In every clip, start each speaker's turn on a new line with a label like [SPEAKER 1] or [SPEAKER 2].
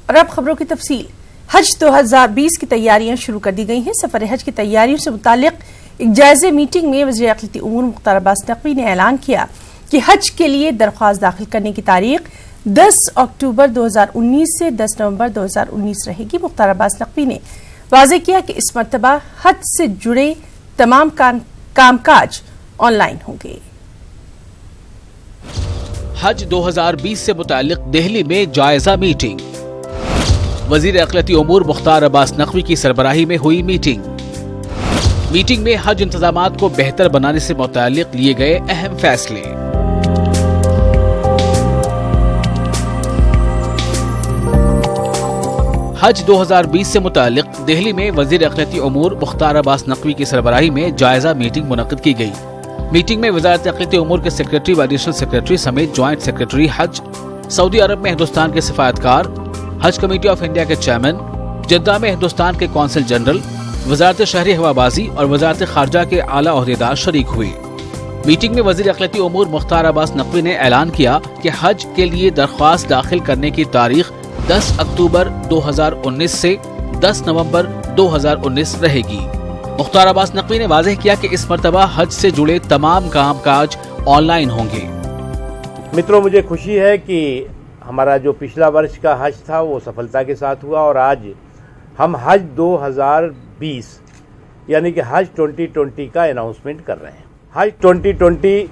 [SPEAKER 1] और अब खबरों की तफसील। हज 2020 की तैयारियां शुरू कर दी गई हैं। सफर हज की तैयारियों से मुतालिक एक जायजे मीटिंग में वज़ीर अक़लियती उमूर मुख्तार अब्बास नकवी ने ऐलान किया कि हज के लिए दरख्वास्त दाखिल करने की तारीख 10 अक्टूबर 2019 से 10 नवंबर 2019 रहेगी। मुख्तार अब्बास नकवी ने वाज़ेह किया कि इस मरतबा हज से जुड़े तमाम कामकाज ऑनलाइन होंगे।
[SPEAKER 2] हज 2020 से मुतालिक दिल्ली में जायजा मीटिंग। वज़ीर अक़लियती उमूर मुख्तार अब्बास नकवी की सरबराही में हुई मीटिंग में हज इंतजामात को बेहतर बनाने से मुतालिक लिए गए अहम फैसले। हज 2020 से मुतालिक दिल्ली में वज़ीर अक़लियती उमूर मुख्तार अब्बास नकवी की सरबराही में जायजा मीटिंग मुनक़्क़िद की गई। मीटिंग में वज़ारत अक़लियती उमूर के सेक्रेटरी व एडिशनल सेक्रेटरी समेत ज्वाइंट सेक्रेटरी हज, सऊदी अरब में हिंदुस्तान के सिफारतकार, हज कमेटी ऑफ इंडिया के चेयरमैन, जद्दा में हिंदुस्तान के कौंसल जनरल, वज़ारत शहरी हवाबाजी और वज़ारत खारजा के आला ओहदेदार शरीक हुए। मीटिंग में वज़ीर अक़लियती उमूर मुख्तार अब्बास नकवी ने ऐलान किया कि हज के लिए दरख्वास्त दाखिल करने की तारीख 10 अक्टूबर 2019 से 10 नवंबर 2019 रहेगी। मुख्तार अब्बास नकवी ने वाज़ेह किया कि इस मरतबा हज से जुड़े तमाम कामकाज ऑनलाइन होंगे।
[SPEAKER 3] मित्रों, मुझे खुशी है कि हमारा जो पिछला वर्ष का हज था वो सफलता के साथ हुआ और आज हम हज 2020 यानी कि हज 2020 का अनाउंसमेंट कर रहे हैं। हज 2020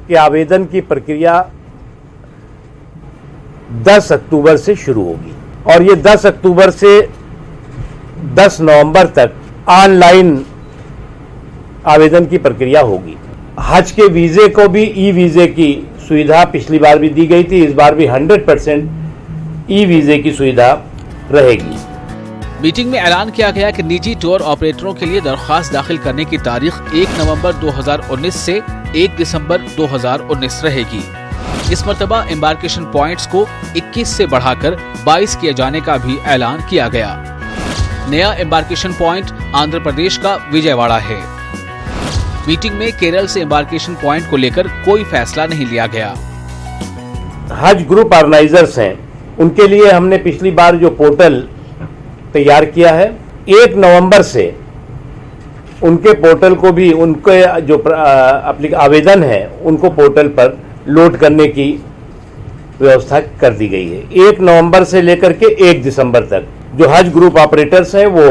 [SPEAKER 3] के आवेदन की प्रक्रिया 10 अक्टूबर से शुरू होगी और ये 10 अक्टूबर से 10 नवंबर तक ऑनलाइन आवेदन की प्रक्रिया होगी। हज के वीज़े को भी ई वीज़े की सुविधा पिछली बार भी दी गई थी, इस बार भी 100% ई वीज़े की सुविधा रहेगी।
[SPEAKER 2] मीटिंग में ऐलान किया गया कि निजी टूर ऑपरेटरों के लिए दरख्वास्त दाखिल करने की तारीख 1 नवंबर 2019 से 1 दिसंबर 2019 रहेगी। इस मरतबा एम्बार्केशन पॉइंट्स को 21 से बढ़ाकर 22 किए जाने का भी ऐलान किया गया। नया एम्बार्केशन पॉइंट आंध्र प्रदेश का विजयवाड़ा है। मीटिंग में केरल से एम्बार्केशन पॉइंट को लेकर कोई फैसला नहीं लिया गया।
[SPEAKER 3] हज ग्रुप ऑर्गेनाइजर्स हैं, उनके लिए हमने पिछली बार जो पोर्टल तैयार किया है, 1 नवंबर से उनके पोर्टल को भी उनके जो आवेदन है उनको पोर्टल पर लोड करने की व्यवस्था कर दी गई है। 1 नवंबर से लेकर के 1 दिसंबर तक जो हज ग्रुप ऑपरेटर्स हैं वो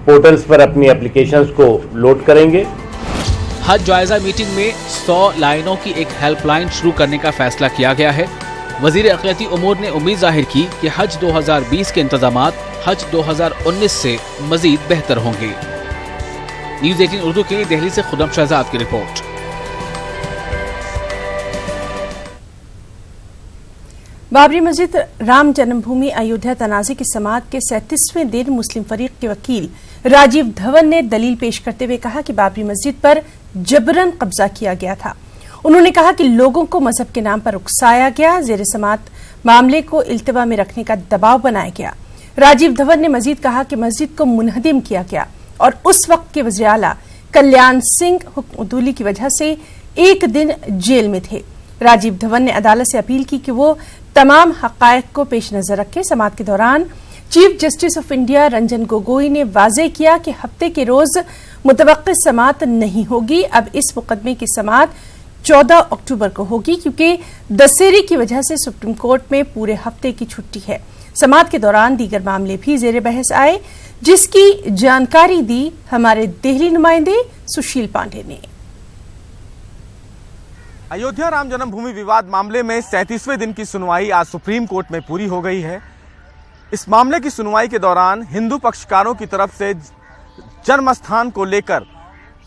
[SPEAKER 3] पोर्टल्स पर अपनी एप्लीकेशंस को लोड करेंगे।
[SPEAKER 2] हज जायजा मीटिंग में 100 लाइनों की एक हेल्पलाइन शुरू करने का फैसला किया गया है। वज़ीर अक़लियती उमूर ने उम्मीद जाहिर की कि हज 2020 के इंतजामात हज 2019 से मजीद बेहतर होंगे। न्यूज़ 18 उर्दू के लिए दिल्ली से खुदम शहजाद की रिपोर्ट।
[SPEAKER 1] बाबरी मस्जिद राम जन्मभूमि अयोध्या तनाज़े की समाअत के 37वें दिन मुस्लिम फरीक के वकील राजीव धवन ने दलील पेश करते हुए कहा कि बाबरी मस्जिद पर जबरन कब्जा किया गया था। उन्होंने कहा कि लोगों को मजहब के नाम पर उकसाया गया, ज़ेर समाअत मामले को इल्तिवा में रखने का दबाव बनाया गया। राजीव धवन ने मजीद कहा कि मस्जिद को मुनहदिम किया गया और उस वक्त के वज़ीर आला कल्याण सिंह हुक्म की वजह से 1 दिन जेल में थे। राजीव धवन ने अदालत से अपील की कि वो तमाम हक़ाइक़ को पेश नजर रखे। समाअत के दौरान chief justice of India Ranjan Gogoi ने वाज़ेह किया कि हफ्ते के रोज मुतवक्किल समाअत नहीं होगी। अब इस मुकदमे की समाअत 14 अक्टूबर को होगी क्योंकि दशहरे की वजह से सुप्रीम कोर्ट में पूरे हफ्ते की छुट्टी है। समाअत के दौरान दीगर मामले भी ज़ेर बहस आए, जिसकी जानकारी दी हमारे दिल्ली नुमाइंदे सुशील पांडे ने।
[SPEAKER 4] अयोध्या राम जन्मभूमि विवाद मामले में 37वें दिन की सुनवाई आज सुप्रीम कोर्ट में पूरी हो गई है। इस मामले की सुनवाई के दौरान हिंदू पक्षकारों की तरफ से जन्म स्थान को लेकर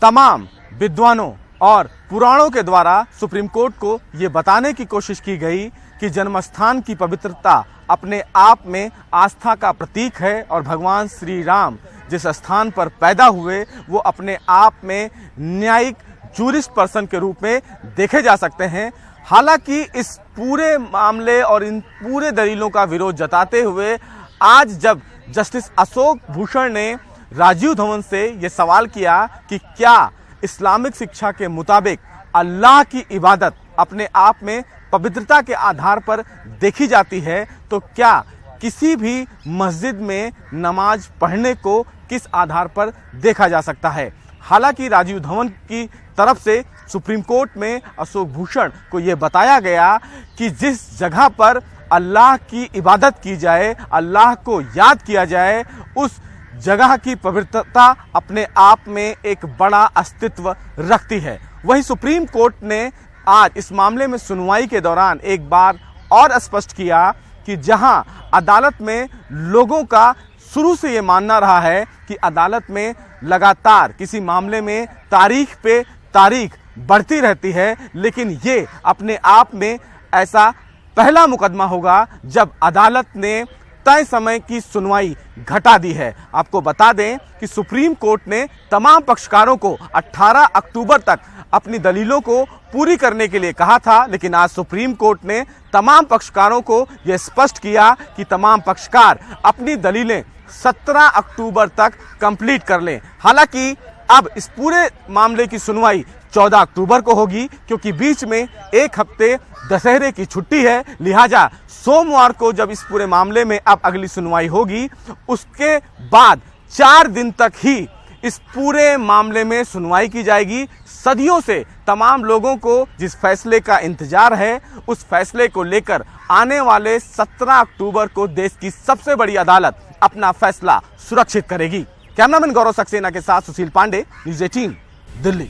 [SPEAKER 4] तमाम विद्वानों और पुराणों के द्वारा सुप्रीम कोर्ट को ये बताने की कोशिश की गई कि जन्म स्थान की पवित्रता अपने आप में आस्था का प्रतीक है और भगवान श्री राम जिस स्थान पर पैदा हुए वो अपने आप में न्यायिक जूरिस्ट पर्सन के रूप में देखे जा सकते हैं। हालांकि इस पूरे मामले और इन पूरे दलीलों का विरोध जताते हुए आज जब जस्टिस अशोक भूषण ने राजीव धवन से ये सवाल किया कि क्या इस्लामिक शिक्षा के मुताबिक अल्लाह की इबादत अपने आप में पवित्रता के आधार पर देखी जाती है, तो क्या किसी भी मस्जिद में नमाज पढ़ने को किस आधार पर देखा जा सकता है। हालांकि राजीव धवन की तरफ से सुप्रीम कोर्ट में अशोक भूषण को यह बताया गया कि जिस जगह पर अल्लाह की इबादत की जाए, अल्लाह को याद किया जाए, उस जगह की पवित्रता अपने आप में एक बड़ा अस्तित्व रखती है। वहीं सुप्रीम कोर्ट ने आज इस मामले में सुनवाई के दौरान एक बार और स्पष्ट किया कि जहां अदालत में लोगों का शुरू से ये मानना रहा है कि अदालत में लगातार किसी मामले में तारीख पे तारीख बढ़ती रहती है, लेकिन ये अपने आप में ऐसा पहला मुकदमा होगा जब अदालत ने तय समय की सुनवाई घटा दी है। आपको बता दें कि सुप्रीम कोर्ट ने तमाम पक्षकारों को 18 अक्टूबर तक अपनी दलीलों को पूरी करने के लिए कहा था, लेकिन आज सुप्रीम कोर्ट ने तमाम पक्षकारों को यह स्पष्ट किया कि तमाम पक्षकार अपनी दलीलें 17 अक्टूबर तक कंप्लीट कर लें। हालांकि अब इस पूरे मामले की सुनवाई 14 अक्टूबर को होगी, क्योंकि बीच में एक हफ्ते दशहरे की छुट्टी है। लिहाजा सोमवार को जब इस पूरे मामले में अब अगली सुनवाई होगी, उसके बाद 4 दिन तक ही इस पूरे मामले में सुनवाई की जाएगी। सदियों से तमाम लोगों को जिस फैसले का इंतजार है, उस फैसले को लेकर आने वाले 17 अक्टूबर को देश की सबसे बड़ी अदालत अपना फैसला सुरक्षित करेगी। कैमरामैन गौरव सक्सेना के साथ सुशील पांडे, न्यूज़ 18, दिल्ली।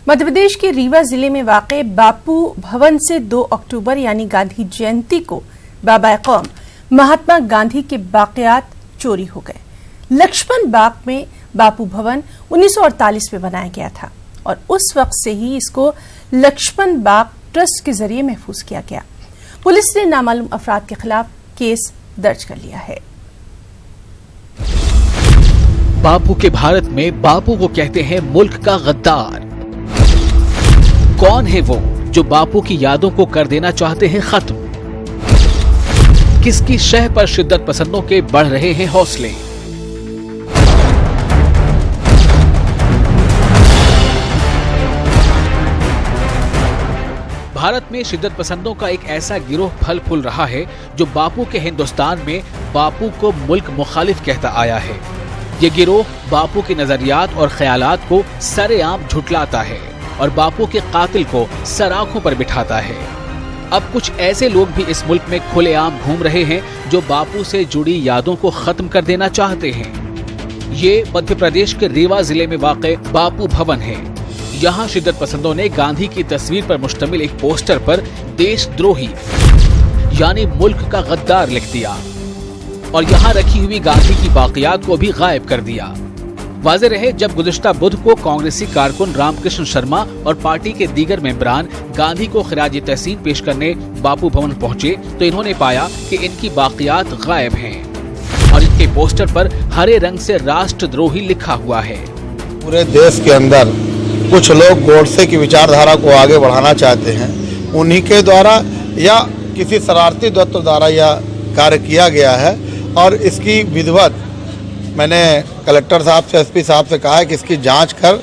[SPEAKER 1] मध्य प्रदेश के रीवा जिले में वाक़े बापू भवन से 2 अक्टूबर यानी गांधी जयंती को बाबा कौम महात्मा गांधी के बाक़ियात चोरी हो गए। लक्ष्मण बाग में बापू भवन 1948 में बनाया गया था और उस वक्त से ही इसको लक्ष्मण बाग ट्रस्ट के जरिए महफूज किया गया। पुलिस ने नामालूम अफराद के खिलाफ केस दर्ज कर लिया है।
[SPEAKER 2] बापू के भारत में बापू को कहते हैं मुल्क का गद्दार। कौन है वो जो बापू की यादों को कर देना चाहते हैं खत्म? किसकी शह पर शिद्दत पसंदों के बढ़ रहे हैं हौसले? भारत में शिद्दत पसंदों का एक ऐसा गिरोह फल फूल रहा है जो बापू के हिंदुस्तान में बापू को मुल्क मुखालिफ कहता आया है। ये गिरोह बापू के नजरियात और ख्यालात को सरेआम झुटलाता है और बापू के कातिल को सराखों पर बिठाता है। अब कुछ ऐसे लोग भी इस मुल्क में खुलेआम घूम रहे हैं जो बापू से जुड़ी यादों को खत्म कर देना चाहते हैं। ये मध्य प्रदेश के रीवा जिले में वाक़े बापू भवन है। यहाँ शिद्दत पसंदों ने गांधी की तस्वीर पर मुश्तमिल एक पोस्टर पर देशद्रोही यानी मुल्क का गद्दार लिख दिया और यहाँ रखी हुई गांधी की बाक़ियात को भी गायब कर दिया। वाज़ेह रहे, जब गुज़िश्ता बुध को कांग्रेसी कारकुन रामकृष्ण शर्मा और पार्टी के दीगर मेंबरान गांधी को खिराज तहसीन पेश करने बापू भवन पहुंचे तो इन्होंने पाया कि इनकी बाक़ियात गायब हैं और इनके पोस्टर पर हरे रंग से राष्ट्रद्रोही लिखा हुआ है।
[SPEAKER 5] पूरे देश के अंदर कुछ लोग गोडसे की विचारधारा को आगे बढ़ाना चाहते हैं, उन्हीं के द्वारा या किसी शरारती तत्व द्वारा यह कार्य किया गया है और इसकी विधिवत मैंने कलेक्टर साहब से एसपी साहब से कहा है कि इसकी जांच कर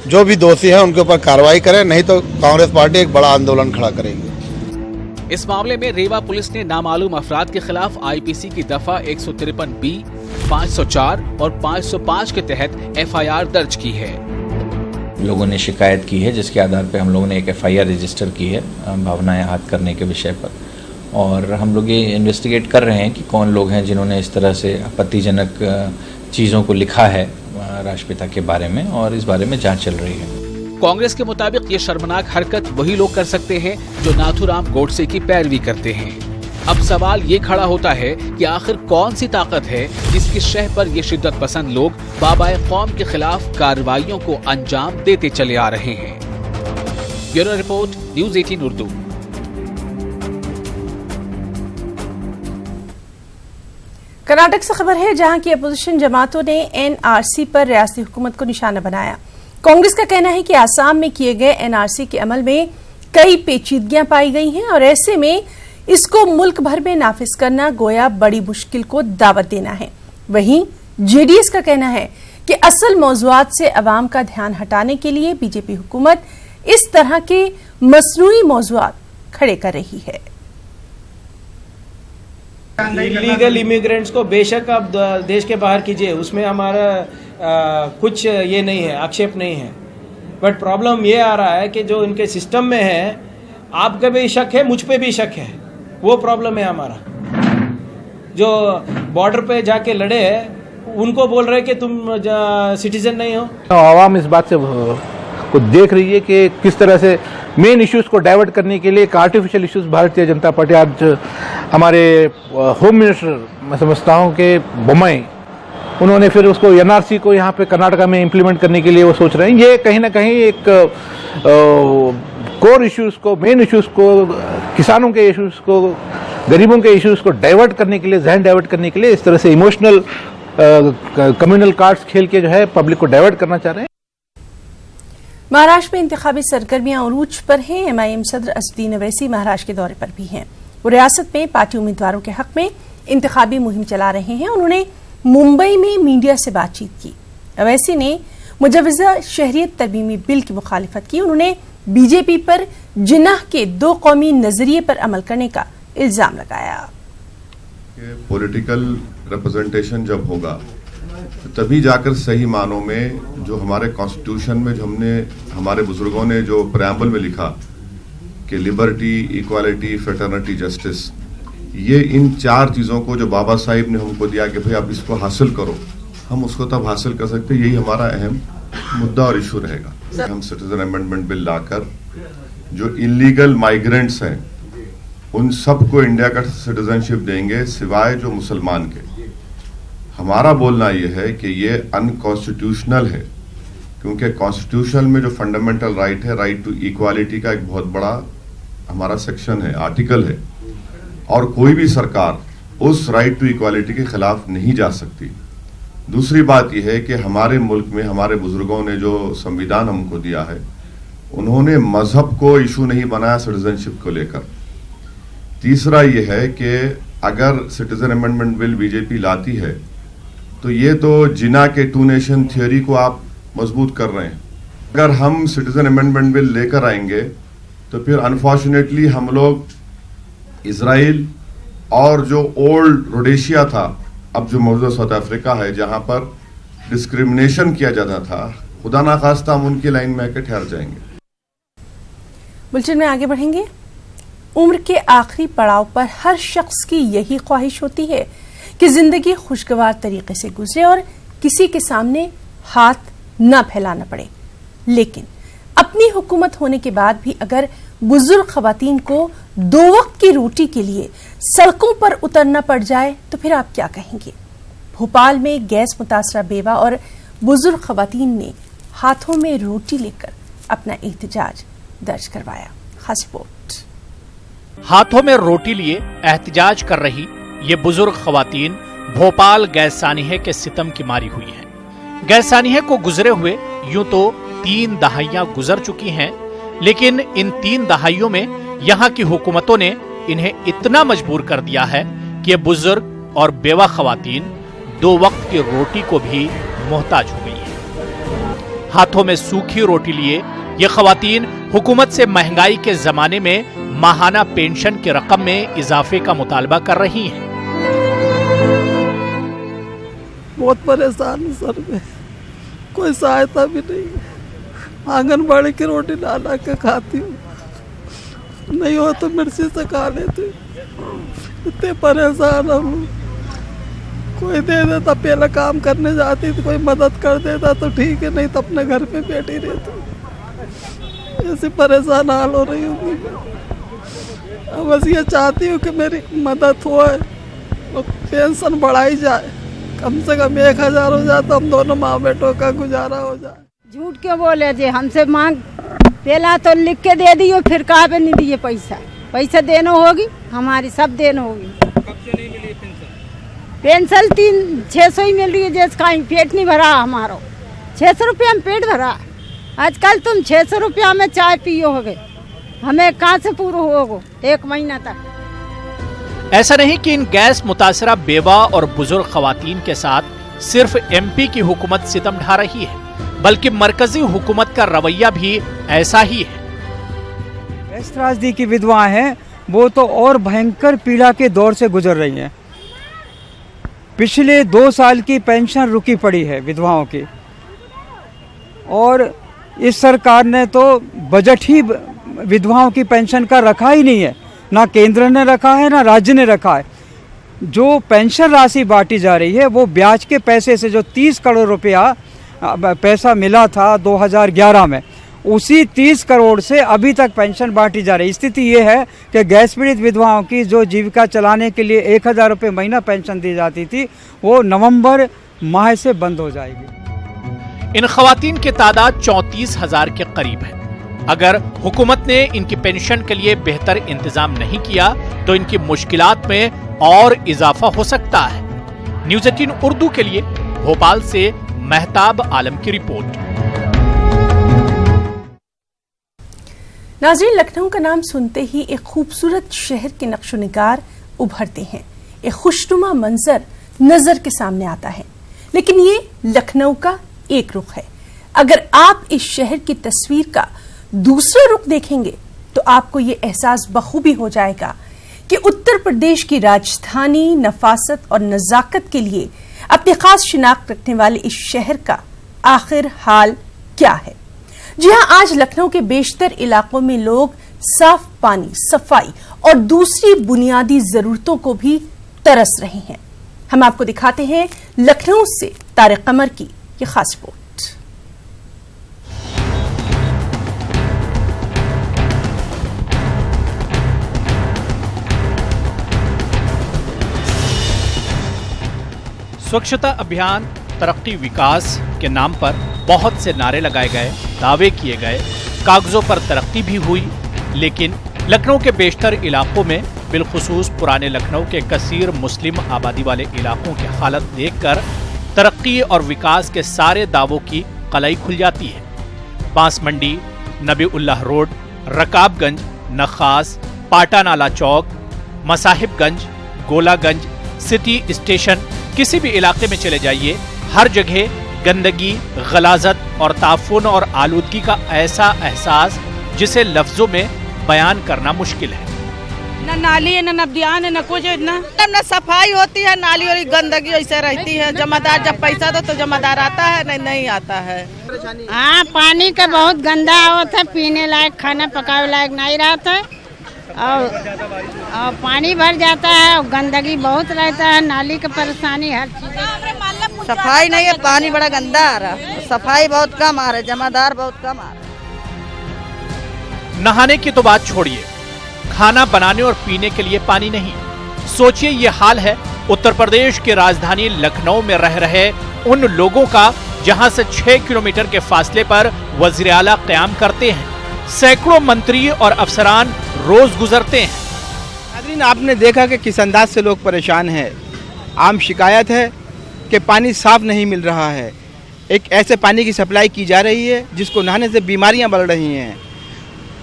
[SPEAKER 5] जो भी दोषी हैं उनके ऊपर कार्रवाई करें, नहीं तो कांग्रेस पार्टी एक बड़ा आंदोलन खड़ा करेगी।
[SPEAKER 2] इस मामले में रेवा पुलिस ने नामालूम अफराद के खिलाफ आईपीसी की दफा 153B, 504 और 505 के तहत एफआईआर दर्ज की है।
[SPEAKER 6] लोगों ने शिकायत की है जिसके आधार पर हम लोगों ने एक एफआईआर रजिस्टर की है भावनाएं आहत करने के विषय पर, और हम लोग ये इन्वेस्टिगेट कर रहे हैं कि कौन लोग हैं जिन्होंने इस तरह से आपत्तिजनक चीज़ों को लिखा है राष्ट्रपिता के बारे में, और इस बारे में जांच चल रही है।
[SPEAKER 2] कांग्रेस के मुताबिक ये शर्मनाक हरकत वही लोग कर सकते हैं जो नाथूराम गोडसे की पैरवी करते हैं। अब सवाल ये खड़ा होता है कि आखिर कौन सी ताकत है जिसकी शह पर ये शिद्दत पसंद लोग बाबाए कौम के खिलाफ कार्रवाइयों को अंजाम देते चले आ रहे हैं। Bureau report, news 18 Urdu.
[SPEAKER 1] Karnataka से खबर है जहां की अपोजिशन जमातों ने एनआरसी पर रियासती हुकूमत को निशाना बनाया। कांग्रेस का कहना है कि आसाम में किए गए एनआरसी के अमल में कई पेचीदगियां पाई गई हैं और ऐसे में इसको मुल्क भर में नाफिज करना गोया बड़ी मुश्किल को दावत देना है। वहीं जेडीएस का कहना है कि असल मौजुआत से अवाम का ध्यान हटाने के लिए बीजेपी हुकूमत इस तरह के मसनूई मौज़ूआत खड़े कर रही है।
[SPEAKER 7] इलीगल इमिग्रेंट्स को बेशक आप देश के बाहर कीजिए, उसमें हमारा कुछ ये नहीं है, आक्षेप नहीं है, बट प्रॉब्लम ये आ रहा है कि जो इनके सिस्टम में है, आपका भी शक है, मुझ पे भी शक है, वो प्रॉब्लम है हमारा। जो बॉर्डर पे जाके लड़े हैं उनको बोल रहे कि तुम सिटीजन नहीं हो।
[SPEAKER 8] आवाम इस बात से को देख रही है कि किस तरह से मेन इश्यूज को डाइवर्ट करने के लिए एक artificial issues Bharatiya Janata party, आज हमारे होम मिनिस्टर मैं समझता हूँ कि बोम्मई, उन्होंने फिर उसको एनआरसी को यहाँ पे कर्नाटका में इम्प्लीमेंट करने के लिए वो सोच रहे हैं। ये कहीं ना कहीं एक कोर इश्यूज को, मेन इश्यूज को, किसानों के इश्यूज को, गरीबों के इश्यूज को डाइवर्ट करने के लिए, जहन डाइवर्ट करने के लिए इस तरह से इमोशनल कम्युनल कार्ड्स खेल के जो है पब्लिक को डाइवर्ट करना चाह रहे हैं।
[SPEAKER 1] महाराष्ट्र में इंतखाबी सरगर्मियां उरूज पर हैं। एमआईएम सदर असदुद्दीन अवैसी महाराष्ट्र के दौरे पर भी हैं। वो रियासत में पार्टी उम्मीदवारों के हक में इंतखाबी मुहिम चला रहे हैं। उन्होंने मुंबई में मीडिया से बातचीत की। अवैसी ने मुजव्वज़ा शहरियत तरमीमी बिल की मुखालिफत की। उन्होंने बीजेपी पर जिन्नाह के 2 कौमी नजरिए पर अमल करने का इल्जाम लगाया।
[SPEAKER 9] पॉलिटिकल रिप्रेजेंटेशन जब होगा तभी जाकर सही मानों में जो हमारे कॉन्स्टिट्यूशन में जो हमने हमारे बुजुर्गों ने जो प्रेम्बल में लिखा कि लिबर्टी, इक्वालिटी, फ्रेटर्निटी, जस्टिस, ये इन 4 चीज़ों को जो बाबा साहिब ने हमको दिया कि भाई आप इसको हासिल करो, हम उसको तब हासिल कर सकते। यही हमारा अहम मुद्दा और इशू रहेगा। हम सिटीजन अमेंडमेंट बिल लाकर जो इलीगल माइग्रेंट्स हैं उन सबको इंडिया का सिटीजनशिप देंगे सिवाय जो मुसलमान के। हमारा बोलना यह है कि ये अनकॉन्स्टिट्यूशनल है, क्योंकि कॉन्स्टिट्यूशन में जो फंडामेंटल राइट है, राइट टू इक्वालिटी का एक बहुत बड़ा हमारा सेक्शन है, आर्टिकल है, और कोई भी सरकार उस राइट टू इक्वालिटी के खिलाफ नहीं जा सकती। दूसरी बात यह है कि हमारे मुल्क में हमारे बुजुर्गों ने जो संविधान हमको दिया है, उन्होंने मजहब को इशू नहीं बनाया सिटीजनशिप को लेकर। तीसरा यह है कि अगर सिटीजन अमेंडमेंट बिल बीजेपी लाती है तो ये तो जिना के 2 नेशन थियोरी को आप मजबूत कर रहे हैं। अगर हम सिटीजन अमेंडमेंट बिल लेकर आएंगे तो फिर अनफॉर्चुनेटली हम लोग इजराइल और जो ओल्ड रोडेशिया था, अब जो मौजूदा साउथ अफ्रीका है, जहां पर डिस्क्रिमिनेशन किया जाता था, खुदा ना खास्ता हम उनकी लाइन में आकर ठहर जाएंगे।
[SPEAKER 1] बुलेटिन में आगे बढ़ेंगे। उम्र के आखिरी पड़ाव पर हर शख्स की यही ख्वाहिश होती है कि जिंदगी खुशगवार तरीके से गुजरे और किसी के सामने हाथ न फैलाना पड़े। लेकिन अपनी हुकूमत होने के बाद भी अगर बुजुर्ग खवातीन को 2 वक्त की रोटी के लिए सड़कों पर उतरना पड़ जाए तो फिर आप क्या कहेंगे? भोपाल में गैस मुतासरा बेवा और बुजुर्ग खवातीन ने हाथों में रोटी लेकर अपना एहतजाज दर्ज करवाया। खास रिपोर्ट।
[SPEAKER 10] हाथों में रोटी लिए एहतजाज कर रही ये बुजुर्ग खवातीन भोपाल गैस सानिहे के सितम की मारी हुई हैं। गैस सानिहे को गुजरे हुए यूं तो 3 दहाइयां गुजर चुकी हैं, लेकिन इन 3 दहाइयों में यहाँ की हुकूमतों ने इन्हें इतना मजबूर कर दिया है कि ये बुजुर्ग और बेवा खवातीन 2 वक्त की रोटी को भी मोहताज हो गई हैं। हाथों में सूखी रोटी लिए ये खवातीन हुकूमत से महंगाई के जमाने में माहाना पेंशन की रकम में इजाफे का मुतालबा कर रही हैं।
[SPEAKER 11] बहुत परेशान हूँ सर, में कोई सहायता भी नहीं। आंगनबाड़ी की रोटी ला के खाती हूँ, नहीं हो तो मिर्ची से खा लेती। इतने परेशान हम, कोई दे देता, पहले काम करने जाती तो कोई मदद कर देता तो ठीक है, नहीं तो अपने घर पे बैठी रहती। ऐसी परेशान हाल हो रही हूँ। बस ये चाहती हूँ कि मेरी मदद हो और पेंशन बढ़ाई जाए, कम से कम 1000 हो जाए तो हम दोनों माँ बेटों का गुजारा हो जाए।
[SPEAKER 12] झूठ क्यों बोले जी? हमसे मांग पहला तो लिख के दे दियो, फिर कहाँ पे नहीं दिए पैसा देना होगी, हमारी सब देना होगी।
[SPEAKER 7] कब से नहीं मिली
[SPEAKER 12] पेंशन 600 ही मिल रही है, जैसे कहीं पेट नहीं भरा हमारा। 600 रुपया में पेट भरा। आजकल तुम 600 रुपया में चाय पियो होगे, हमें कहाँ से पूरा होगा 1 महीना तक।
[SPEAKER 10] ऐसा नहीं कि इन गैस मुतासरा बेवा और बुजुर्ग खवातीन के साथ सिर्फ एमपी की हुकूमत सितम ढा रही है, बल्कि मरकजी हुकूमत का रवैया भी ऐसा ही है।
[SPEAKER 13] इस त्रासदी की विधवाएं हैं वो तो और भयंकर पीड़ा के दौर से गुजर रही हैं। पिछले 2 साल की पेंशन रुकी पड़ी है विधवाओं की, और इस सरकार ने तो बजट ही विधवाओं की पेंशन का रखा ही नहीं है, ना केंद्र ने रखा है ना राज्य ने रखा है। जो पेंशन राशि बांटी जा रही है वो ब्याज के पैसे से, जो 30 करोड़ रुपया पैसा मिला था 2011 में, उसी 30 करोड़ से अभी तक पेंशन बांटी जा रही। स्थिति ये है कि गैस पीड़ित विधवाओं की जो जीविका चलाने के लिए 1000 रुपये महीना पेंशन दी जाती थी वो नवंबर माह से बंद हो जाएगी।
[SPEAKER 10] इन खवातीन की तादाद 34,000 के करीब है। अगर हुकूमत ने इनकी पेंशन के लिए बेहतर इंतजाम नहीं किया तो इनकी मुश्किलात में और इजाफा हो सकता है। न्यूज़ 18 उर्दू के लिए भोपाल से महताब आलम की रिपोर्ट।
[SPEAKER 1] नाज़रीन, लखनऊ का नाम सुनते ही एक खूबसूरत शहर के नक्शोनिगार उभरते हैं, एक खुशनुमा मंजर नजर के सामने आता है। लेकिन ये लखनऊ का एक रुख है। अगर आप इस शहर की तस्वीर का दूसरा रुख देखेंगे तो आपको ये एहसास बखूबी हो जाएगा कि उत्तर प्रदेश की राजधानी नफासत और नजाकत के लिए अपनी खास शिनाख्त रखने वाले इस शहर का आखिर हाल क्या है। जी हां, आज लखनऊ के बेशतर इलाकों में लोग साफ पानी, सफाई और दूसरी बुनियादी जरूरतों को भी तरस रहे हैं। हम आपको दिखाते हैं लखनऊ से तारिक कमर की ये खास रिपोर्ट।
[SPEAKER 10] स्वच्छता अभियान, तरक्की विकास के नाम पर बहुत से नारे लगाए गए, दावे किए गए, कागजों पर तरक्की भी हुई, लेकिन लखनऊ के बेशतर इलाकों में, बिलखुसूस पुराने लखनऊ के कसीर मुस्लिम आबादी वाले इलाकों की हालत देखकर तरक्की और विकास के सारे दावों की कलाई खुल जाती है। बांस मंडी, नबीउल्लाह रोड, रकाबगंज, नखास, पाटा नाला चौक, मसाहिबगंज, गोलागंज, सिटी स्टेशन, किसी भी इलाके में चले जाइए, हर जगह गंदगी, गलाजत और ताफुन और आलूदगी का ऐसा एहसास जिसे लफ्जों में बयान करना मुश्किल है।
[SPEAKER 14] न नाली है, न नदियान है, न कुछ, न सफाई होती है, नाली और गंदगी ऐसे रहती है। जमादार जब पैसा दो तो जमादार आता है, नहीं आता है।
[SPEAKER 12] हाँ, पानी का बहुत गंदा आवत है, पीने लायक, खाना पकावे लायक नहीं रहता है, और पानी भर जाता है और गंदगी बहुत रहता है, नाली का परेशानी, हर चीज।
[SPEAKER 14] सफाई नहीं है, पानी बड़ा गंदा आ रहा है, सफाई बहुत कम आ रहा है, जमादार बहुत कम आ रहा है।
[SPEAKER 10] नहाने की तो बात छोड़िए, खाना बनाने और पीने के लिए पानी नहीं। सोचिए ये हाल है उत्तर प्रदेश की राजधानी लखनऊ में रह रहे उन लोगों का जहां से 6 किलोमीटर के फासले पर वजीर आला क़याम करते हैं। सैकड़ों मंत्री और अफसरान रोज गुजरते हैं।
[SPEAKER 7] नाज़रीन, आपने देखा कि किस अंदाज से लोग परेशान हैं। आम शिकायत है कि पानी साफ नहीं मिल रहा है। एक ऐसे पानी की सप्लाई की जा रही है जिसको नहाने से बीमारियां बढ़ रही हैं।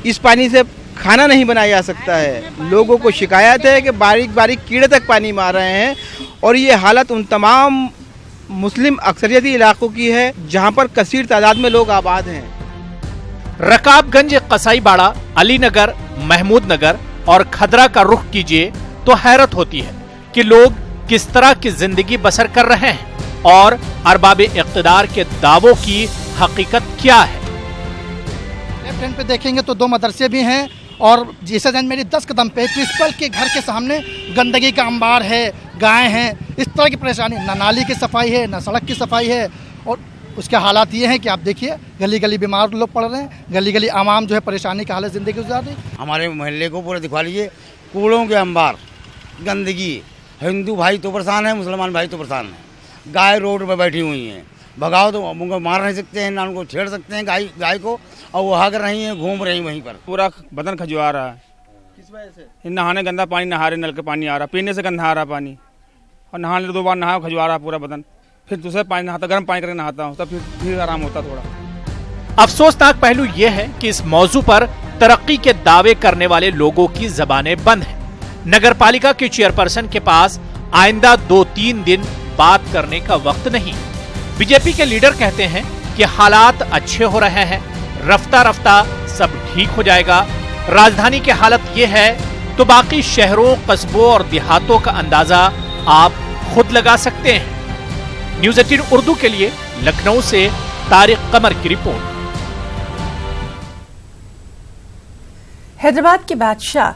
[SPEAKER 7] इस पानी से खाना नहीं बनाया जा सकता है। लोगों को शिकायत है कि बारीक बारीक कीड़े तक पानी मार रहे हैं, और ये हालत उन तमाम मुस्लिम अक्सरियती इलाकों की है जहां पर कसीर तादाद में लोग आबाद हैं।
[SPEAKER 10] रकाबगंज, कसाईबाड़ा, अलीनगर, महमूद नगर और खदरा का रुख कीजिए तो हैरत होती है कि लोग किस तरह की जिंदगी बसर कर रहे हैं और अरबाब इक़्तिदार के दावों की हकीकत क्या है।
[SPEAKER 15] लेफ्ट हैंड पे देखेंगे तो 2 मदरसे भी हैं, और जिसे जन मेरी 10 कदम पे प्रिंसिपल के घर के सामने गंदगी का अंबार है, गाय हैं, इस तरह की परेशानी। ना नाली की सफाई है, ना सड़क की सफाई है, और उसके हालात ये हैं कि आप देखिए गली गली बीमार लोग पड़ रहे हैं, गली गली आवाम जो है परेशानी का हालत ज़िंदगी गुजार रही है।
[SPEAKER 16] हमारे मोहल्ले को पूरा दिखवा लीजिए, कूड़ों के अंबार, गंदगी। हिंदू भाई तो परेशान है, मुसलमान भाई तो परेशान है। गाय रोड पर बैठी हुई हैं, भगाओ तो उनको मार नहीं सकते हैं, ना उनको छेड़ सकते हैं गाय को, और वो भाग रही हैं, घूम रही वहीं पर।
[SPEAKER 17] पूरा बदन खजुआ रहा है।
[SPEAKER 15] किस वजह से?
[SPEAKER 17] नहाने गंदा पानी, नहा रहे, नल के पानी आ रहा, पीने से गंदा आ रहा पानी, और नहाने 2 बार नहा खजुआ रहा पूरा बदन। फिर दूसरे पानी नहाता, गर्म पानी करके नहाता हूँ, तब फिर आराम होता थोड़ा।
[SPEAKER 10] अफसोसनाक पहलू यह है कि इस मौजू पर तरक्की के दावे करने वाले लोगों की जबानें बंद हैं। नगर पालिका के चेयरपर्सन के पास आइंदा 2-3 दिन बात करने का वक्त नहीं। बीजेपी के लीडर कहते हैं कि हालात अच्छे हो रहे हैं, रफ्ता रफ्ता सब ठीक हो जाएगा। राजधानी की हालत ये है तो बाकी शहरों, कस्बों और देहातों का अंदाजा आप खुद लगा सकते हैं। न्यूज़ 18 उर्दू के लिए लखनऊ से तारिक कमर की रिपोर्ट।
[SPEAKER 1] हैदराबाद के बादशाह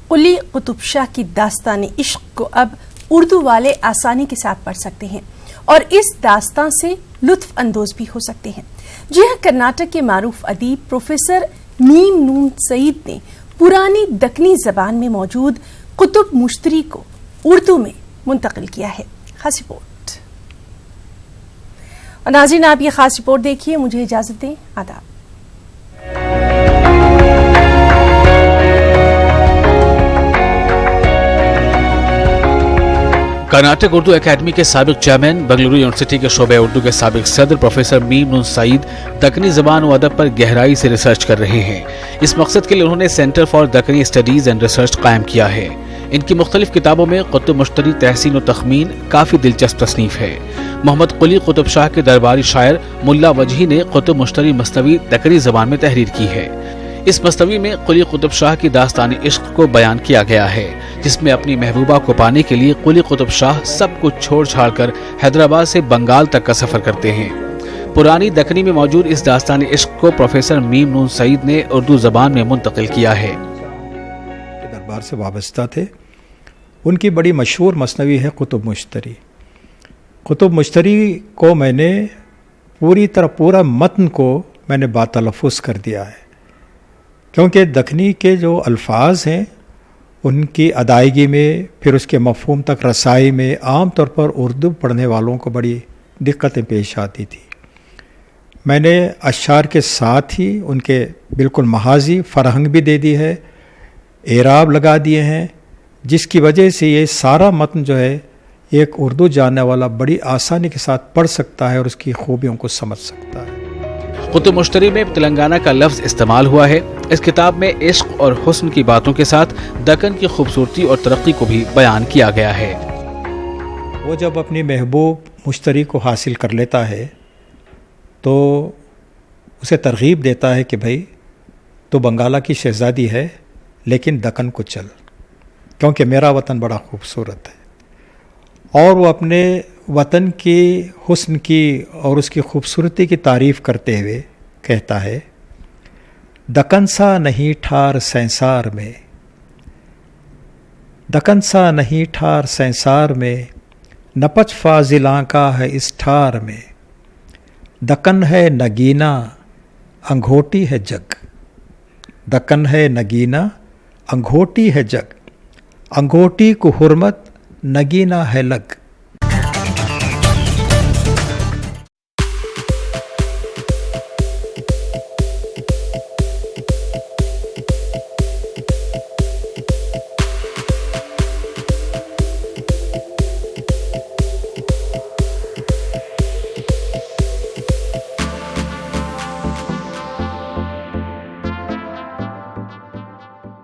[SPEAKER 1] कुली कुतुब शाह की दास्तान इश्क को अब उर्दू वाले आसानी के साथ पढ़ सकते हैं और इस दास्तान से लुत्फ अंदोज भी हो सकते हैं। जी हां, कर्नाटक के मारूफ अदीब प्रोफेसर मीम नून सईद ने पुरानी दक्कनी जबान में मौजूद कुतुब मुश्तरी को उर्दू में मुंतकिल किया है। खास रिपोर्ट। और नाज़रीन, आप ये खास रिपोर्ट देखिए। मुझे इजाजत दें। आदाब।
[SPEAKER 2] कर्नाटक उर्दू एकेडमी के साबिक चेयरमैन, बेंगलुरु यूनिवर्सिटी के शोबे उर्दू के साबिक सदर प्रोफेसर मीम नून सईद दक्कनी ज़बान व अदब पर गहराई से रिसर्च कर रहे हैं। इस मकसद के लिए उन्होंने centre for Deccani studies and research कायम किया है। इनकी मुख्तलिफ किताबों में कुतुब मुश्तरी, तहसीन और तखमीन काफ़ी दिलचस्प तसनीफ है। मोहम्मद कुली कुतुब शाह के दरबारी शायर मुल्ला वजही ने कुतुब मुश्तरी मसनवी दक्कनी ज़बान में तहरीर की है। इस मसनवी में कुली कुतुब शाह की दास्तानी इश्क को बयान किया गया है, जिसमें अपनी महबूबा को पाने के लिए कुली कुतुब शाह सब कुछ छोड़ छाड़ कर हैदराबाद से बंगाल तक का सफर करते हैं। पुरानी दक्कनी में मौजूद इस दास्तानी इश्क को प्रोफेसर मीम नून सईद ने उर्दू जबान में मुंतकिल किया है।
[SPEAKER 18] दरबार से वाबस्ता थे। उनकी बड़ी मशहूर मसनवी है कुतुब मुश्तरी। कुतुब मुश्तरी को मैंने पूरा मतन को मैंने बातलफ़ुज़ कर दिया है, क्योंकि दक्कनी के जो अल्फाज हैं उनकी अदायगी में, फिर उसके मफ़हूम तक रसाई में आम तौर पर उर्दू पढ़ने वालों को बड़ी दिक्कतें पेश आती थी। मैंने अशार के साथ ही उनके बिल्कुल महाजी फ़रहंग भी दे दी है, एराब लगा दिए हैं, जिसकी वजह से ये सारा मतन जो है एक उर्दू जानने वाला बड़ी आसानी के साथ पढ़ सकता है और उसकी खूबियों को समझ सकता है।
[SPEAKER 2] कुतुब मुश्तरी में तेलंगाना का लफ्ज़ इस्तेमाल हुआ है। इस किताब में इश्क और हुस्न की बातों के साथ दक्कन की खूबसूरती और तरक्की को भी बयान किया गया है।
[SPEAKER 18] वो जब अपनी महबूब मुश्तरी को हासिल कर लेता है तो उसे तरगीब देता है कि भाई तो बंगाला की शहज़ादी है, लेकिन दक्कन को चल, क्योंकि मेरा वतन बड़ा खूबसूरत है। और वो अपने वतन की हुस्न की और उसकी खूबसूरती की तारीफ़ करते हुए कहता है, दक्कन सा नहीं ठार संसार में, दक्कन सा नहीं ठार संसार में, नपच फाजिलां का है इस ठार में, दक्कन है नगीना अंगोटी है जग, दक्कन है नगीना अंगोटी है जग, अंगोटी को हुर्मत नगीना है लग।